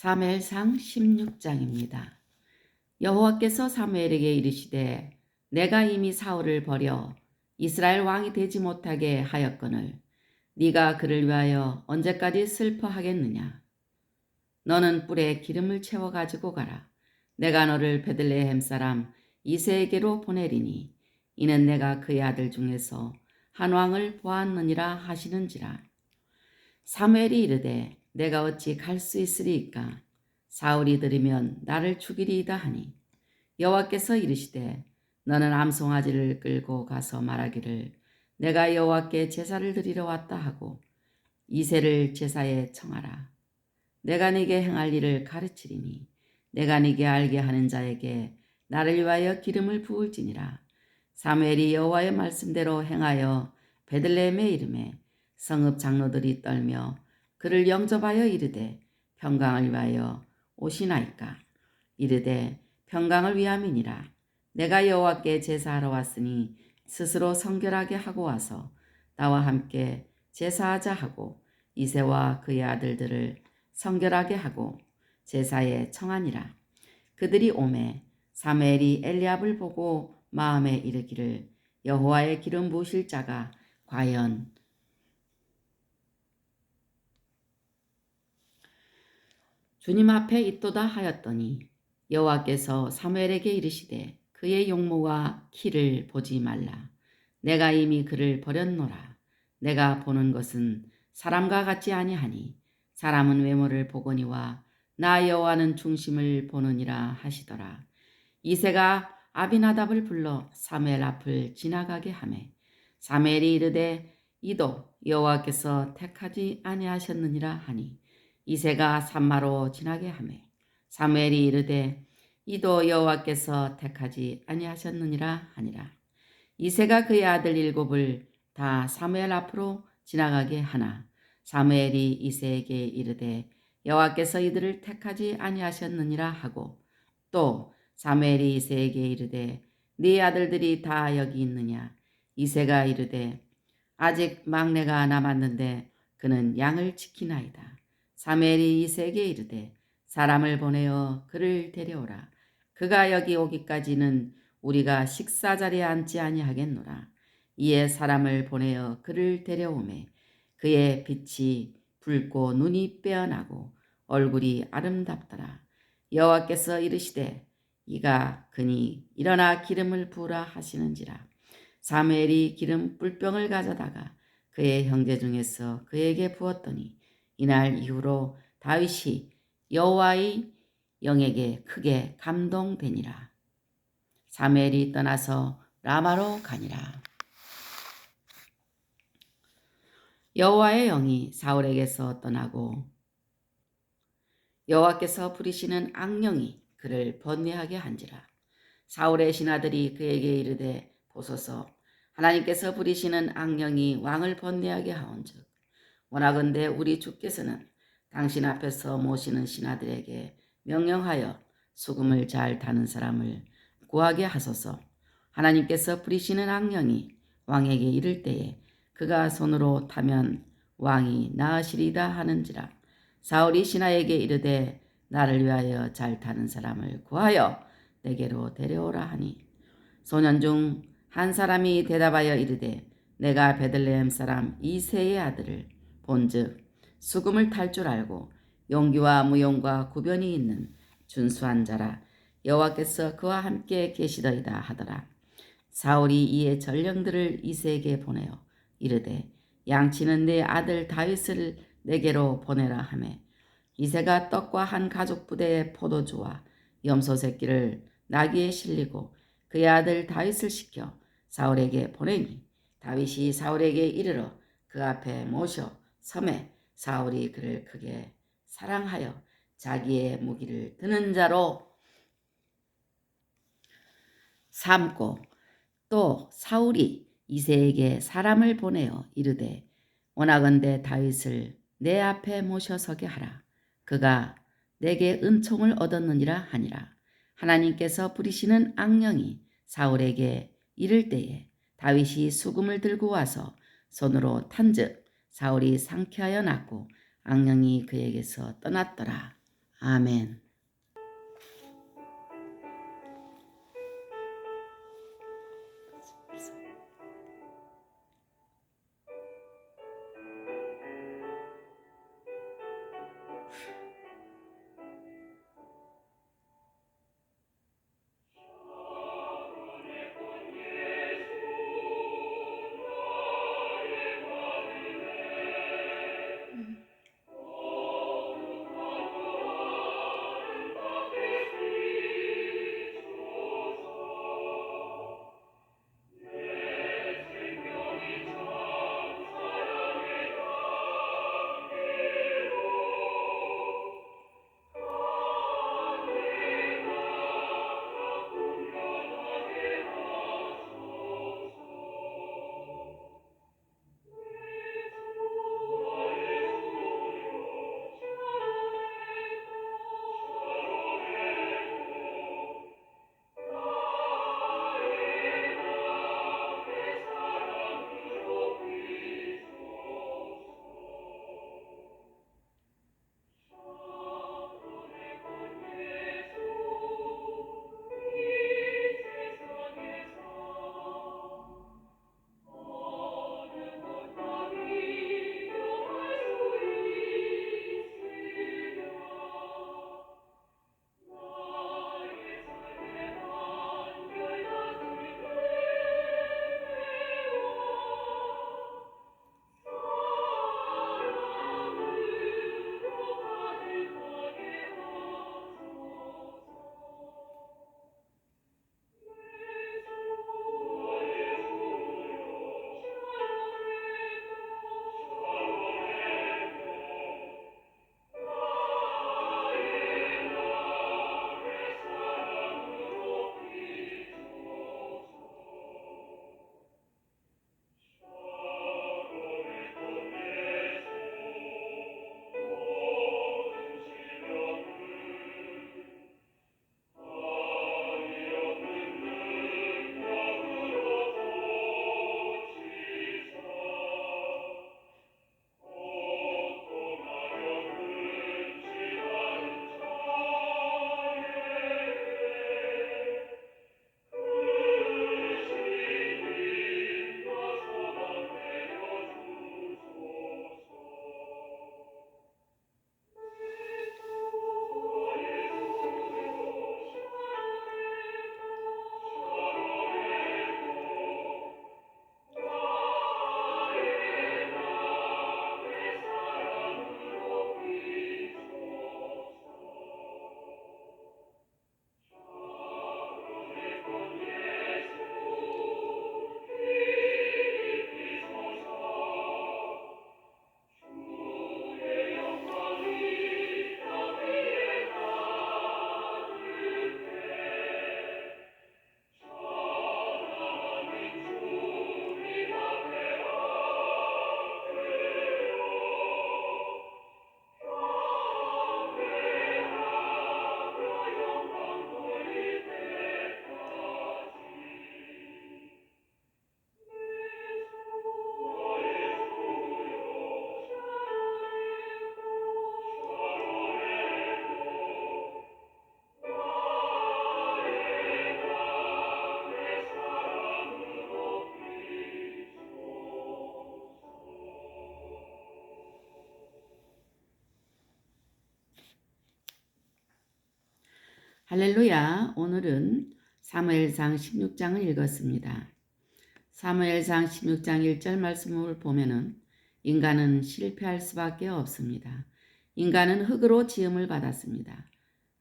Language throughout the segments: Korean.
사무엘상 16장입니다. 여호와께서 사무엘에게 이르시되 내가 이미 사울을 버려 이스라엘 왕이 되지 못하게 하였거늘 네가 그를 위하여 언제까지 슬퍼하겠느냐. 너는 뿔에 기름을 채워 가지고 가라. 내가 너를 베들레헴 사람 이새에게로 보내리니 이는 내가 그의 아들 중에서 한 왕을 보았느니라 하시는지라. 사무엘이 이르되 내가 어찌 갈 수 있으리이까. 사울이 들으면 나를 죽이리이다 하니 여호와께서 이르시되 너는 암송아지를 끌고 가서 말하기를 내가 여호와께 제사를 드리러 왔다 하고 이새를 제사에 청하라. 내가 네게 행할 일을 가르치리니 내가 네게 알게 하는 자에게 나를 위하여 기름을 부을지니라. 사무엘이 여호와의 말씀대로 행하여 베들레헴에 이르매 성읍 장로들이 떨며 그를 영접하여 이르되 평강을 위하여 오시나이까. 이르되 평강을 위함이니라. 내가 여호와께 제사하러 왔으니 스스로 성결하게 하고 와서 나와 함께 제사하자 하고 이새와 그의 아들들을 성결하게 하고 제사에 청하니라. 그들이 오매 사무엘이 엘리압을 보고 마음에 이르기를 여호와의 기름 부으실 자가 과연 주님 앞에 있도다 하였더니 여호와께서 사무엘에게 이르시되 그의 용모와 키를 보지 말라. 내가 이미 그를 버렸노라. 내가 보는 것은 사람과 같지 아니하니 사람은 외모를 보거니와 나 여호와는 중심을 보느니라 하시더라. 이새가 아비나답을 불러 사무엘 앞을 지나가게 하매 사무엘이 이르되 이도 여호와께서 택하지 아니하셨느니라 하니 이새가 산마로 지나게 하매 사무엘이 이르되 이도 여호와께서 택하지 아니하셨느니라 하니라. 이새가 그의 아들 7을 다 사무엘 앞으로 지나가게 하나 사무엘이 이새에게 이르되 여호와께서 이들을 택하지 아니하셨느니라 하고 또 사무엘이 이새에게 이르되 네 아들들이 다 여기 있느냐. 이새가 이르되 아직 막내가 남았는데 그는 양을 지키나이다. 사무엘이 이새에게 이르되 사람을 보내어 그를 데려오라. 그가 여기 오기까지는 우리가 식사 자리에 앉지 아니하겠노라. 이에 사람을 보내어 그를 데려오매 그의 빛이 붉고 눈이 빼어나고 얼굴이 아름답더라. 여호와께서 이르시되 이가 그니 일어나 기름을 부으라 하시는지라. 사무엘이 기름 뿔병을 가져다가 그의 형제 중에서 그에게 부었더니 이날 이후로 다윗이 여호와의 영에게 크게 감동되니라. 사무엘이 떠나서 라마로 가니라. 여호와의 영이 사울에게서 떠나고 여호와께서 부리시는 악령이 그를 번뇌하게 한지라. 사울의 신하들이 그에게 이르되 보소서 하나님께서 부리시는 악령이 왕을 번뇌하게 하온즉 원하건대 우리 주께서는 당신 앞에서 모시는 신하들에게 명령하여 수금을 잘 타는 사람을 구하게 하소서. 하나님께서 부리시는 악령이 왕에게 이를 때에 그가 손으로 타면 왕이 나으시리다 하는지라. 사울이 신하에게 이르되 나를 위하여 잘 타는 사람을 구하여 내게로 데려오라 하니 소년 중 한 사람이 대답하여 이르되 내가 베들레헴 사람 이새의 아들을 본즉 수금을 탈 줄 알고 용기와 무용과 구변이 있는 준수한 자라. 여호와께서 그와 함께 계시더이다 하더라. 사울이 이에 전령들을 이새에게 보내어 이르되 양치는 내 아들 다윗을 내게로 보내라 하매 이새가 떡과 한 가죽 부대의 포도주와 염소 새끼를 나귀에 실리고 그의 아들 다윗을 시켜 사울에게 보내니 다윗이 사울에게 이르러 그 앞에 모셔 섬에 사울이 그를 크게 사랑하여 자기의 무기를 드는 자로 삼고 또 사울이 이새에게 사람을 보내어 이르되 원하건대 다윗을 내 앞에 모셔서게 하라. 그가 내게 은총을 얻었느니라 하니라. 하나님께서 부리시는 악령이 사울에게 이를 때에 다윗이 수금을 들고 와서 손으로 탄즉 사울이 상쾌하여 났고 악령이 그에게서 떠났더라. 아멘. 할렐루야. 오늘은 사무엘상 16장을 읽었습니다. 사무엘상 16장 1절 말씀을 보면은 인간은 실패할 수밖에 없습니다. 인간은 흙으로 지음을 받았습니다.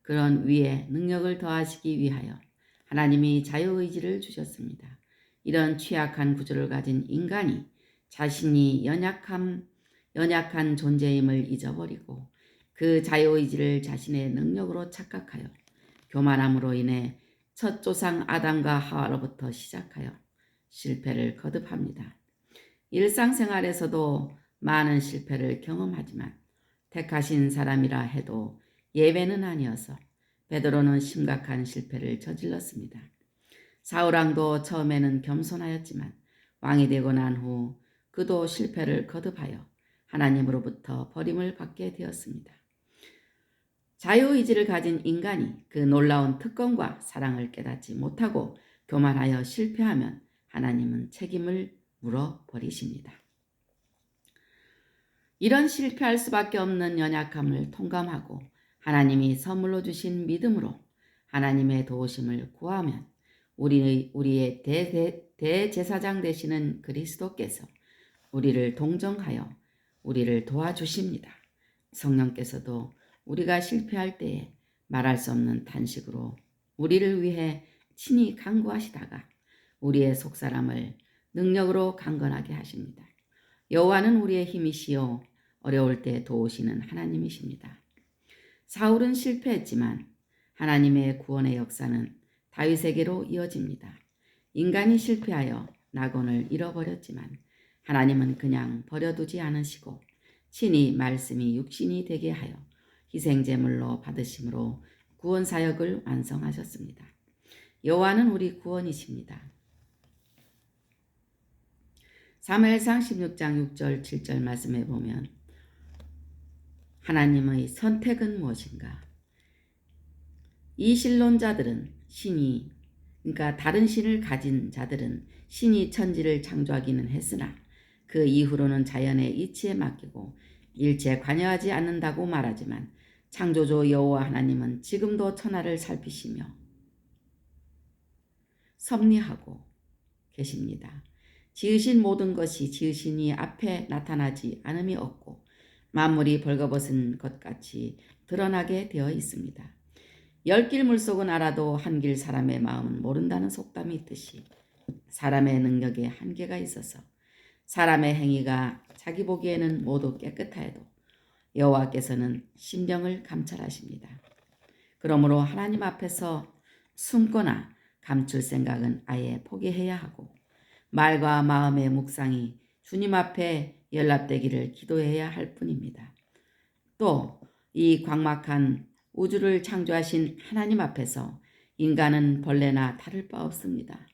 그런 위에 능력을 더하시기 위하여 하나님이 자유의지를 주셨습니다. 이런 취약한 구조를 가진 인간이 자신이 연약한 존재임을 잊어버리고 그 자유의지를 자신의 능력으로 착각하여 교만함으로 인해 첫 조상 아담과 하와로부터 시작하여 실패를 거듭합니다. 일상생활에서도 많은 실패를 경험하지만 택하신 사람이라 해도 예외는 아니어서 베드로는 심각한 실패를 저질렀습니다. 사울왕도 처음에는 겸손하였지만 왕이 되고 난 후 그도 실패를 거듭하여 하나님으로부터 버림을 받게 되었습니다. 자유의지를 가진 인간이 그 놀라운 특권과 사랑을 깨닫지 못하고 교만하여 실패하면 하나님은 책임을 물어버리십니다. 이런 실패할 수밖에 없는 연약함을 통감하고 하나님이 선물로 주신 믿음으로 하나님의 도우심을 구하면 우리의 대제사장 되시는 그리스도께서 우리를 동정하여 우리를 도와주십니다. 성령께서도 우리가 실패할 때에 말할 수 없는 탄식으로 우리를 위해 친히 간구하시다가 우리의 속사람을 능력으로 강건하게 하십니다. 여호와는 우리의 힘이시요 어려울 때 도우시는 하나님이십니다. 사울은 실패했지만 하나님의 구원의 역사는 다윗에게로 이어집니다. 인간이 실패하여 낙원을 잃어버렸지만 하나님은 그냥 버려두지 않으시고 친히 말씀이 육신이 되게 하여 희생제물로 받으심으로 구원 사역을 완성하셨습니다. 여호와는 우리 구원이십니다. 사무엘상 16장 6절 7절 말씀에 보면 하나님의 선택은 무엇인가? 이 신론자들은 그러니까 다른 신을 가진 자들은 신이 천지를 창조하기는 했으나 그 이후로는 자연의 이치에 맡기고 일체 관여하지 않는다고 말하지만 창조주 여호와 하나님은 지금도 천하를 살피시며 섭리하고 계십니다. 지으신 모든 것이 지으시니 앞에 나타나지 않음이 없고 만물이 벌거벗은 것 같이 드러나게 되어 있습니다. 열길 물속은 알아도 한길 사람의 마음은 모른다는 속담이 있듯이 사람의 능력에 한계가 있어서 사람의 행위가 자기 보기에는 모두 깨끗하여도 여호와께서는 심령을 감찰하십니다. 그러므로 하나님 앞에서 숨거나 감출 생각은 아예 포기해야 하고 말과 마음의 묵상이 주님 앞에 연락되기를 기도해야 할 뿐입니다. 또 이 광막한 우주를 창조하신 하나님 앞에서 인간은 벌레나 다를 바 없습니다.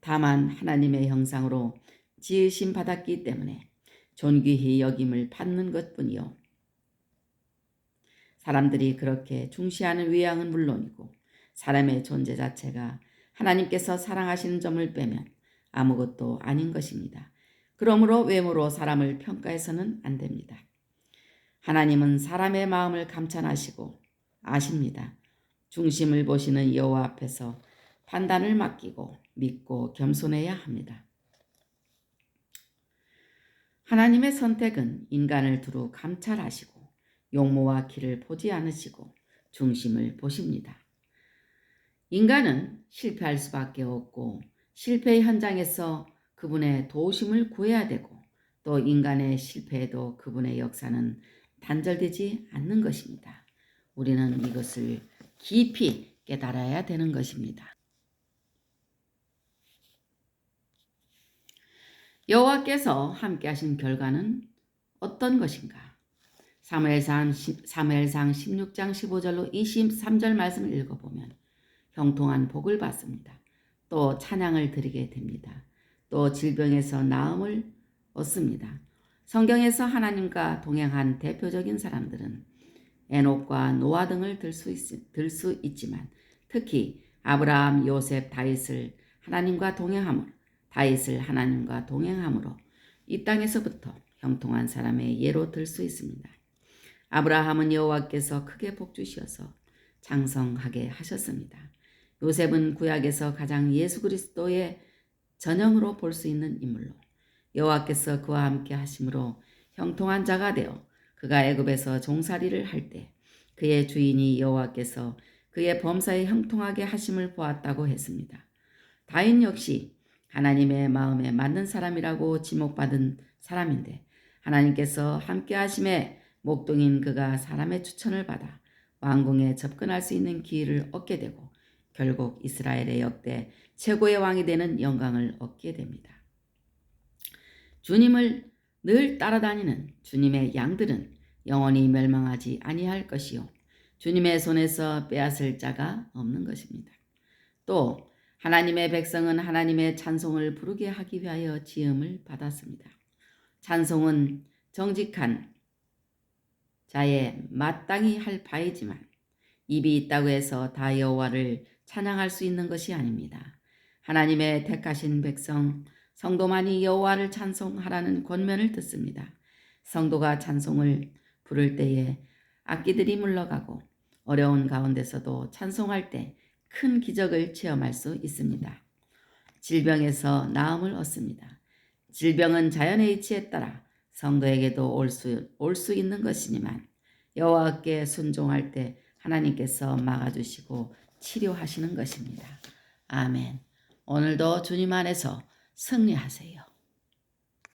다만 하나님의 형상으로 지으심 받았기 때문에 존귀히 여김을 받는 것뿐이요. 사람들이 그렇게 중시하는 외양은 물론이고 사람의 존재 자체가 하나님께서 사랑하시는 점을 빼면 아무것도 아닌 것입니다. 그러므로 외모로 사람을 평가해서는 안 됩니다. 하나님은 사람의 마음을 감찰하시고 아십니다. 중심을 보시는 여호와 앞에서 판단을 맡기고 믿고 겸손해야 합니다. 하나님의 선택은 인간을 두루 감찰하시고 용모와 키를 보지 않으시고 중심을 보십니다. 인간은 실패할 수밖에 없고 실패의 현장에서 그분의 도우심을 구해야 되고 또 인간의 실패에도 그분의 역사는 단절되지 않는 것입니다. 우리는 이것을 깊이 깨달아야 되는 것입니다. 여호와께서 함께 하신 결과는 어떤 것인가? 사무엘상 16장 15절로 23절 말씀을 읽어보면 형통한 복을 받습니다. 또 찬양을 드리게 됩니다. 또 질병에서 나음을 얻습니다. 성경에서 하나님과 동행한 대표적인 사람들은 에녹과 노아 등을 들 수 있지만 특히 아브라함, 요셉, 다윗을 하나님과 동행함으로 이 땅에서부터 형통한 사람의 예로 들 수 있습니다. 아브라함은 여호와께서 크게 복주시어서 장성하게 하셨습니다. 요셉은 구약에서 가장 예수 그리스도의 전형으로 볼 수 있는 인물로 여호와께서 그와 함께 하심으로 형통한 자가 되어 그가 애굽에서 종살이를 할 때 그의 주인이 여호와께서 그의 범사에 형통하게 하심을 보았다고 했습니다. 다윗 역시 하나님의 마음에 맞는 사람이라고 지목받은 사람인데 하나님께서 함께 하심에 목동인 그가 사람의 추천을 받아 왕궁에 접근할 수 있는 기회를 얻게 되고 결국 이스라엘의 역대 최고의 왕이 되는 영광을 얻게 됩니다. 주님을 늘 따라다니는 주님의 양들은 영원히 멸망하지 아니할 것이요 주님의 손에서 빼앗을 자가 없는 것입니다. 또 하나님의 백성은 하나님의 찬송을 부르게 하기 위하여 지음을 받았습니다. 찬송은 정직한 자의 마땅히 할 바이지만 입이 있다고 해서 다 여호와를 찬양할 수 있는 것이 아닙니다. 하나님의 택하신 백성, 성도만이 여호와를 찬송하라는 권면을 듣습니다. 성도가 찬송을 부를 때에 악기들이 물러가고 어려운 가운데서도 찬송할 때 큰 기적을 체험할 수 있습니다. 질병에서 나음을 얻습니다. 질병은 자연의 이치에 따라 성도에게도 올 수 있는 것이지만 여호와께 순종할 때 하나님께서 막아주시고 치료하시는 것입니다. 아멘. 오늘도 주님 안에서 승리하세요.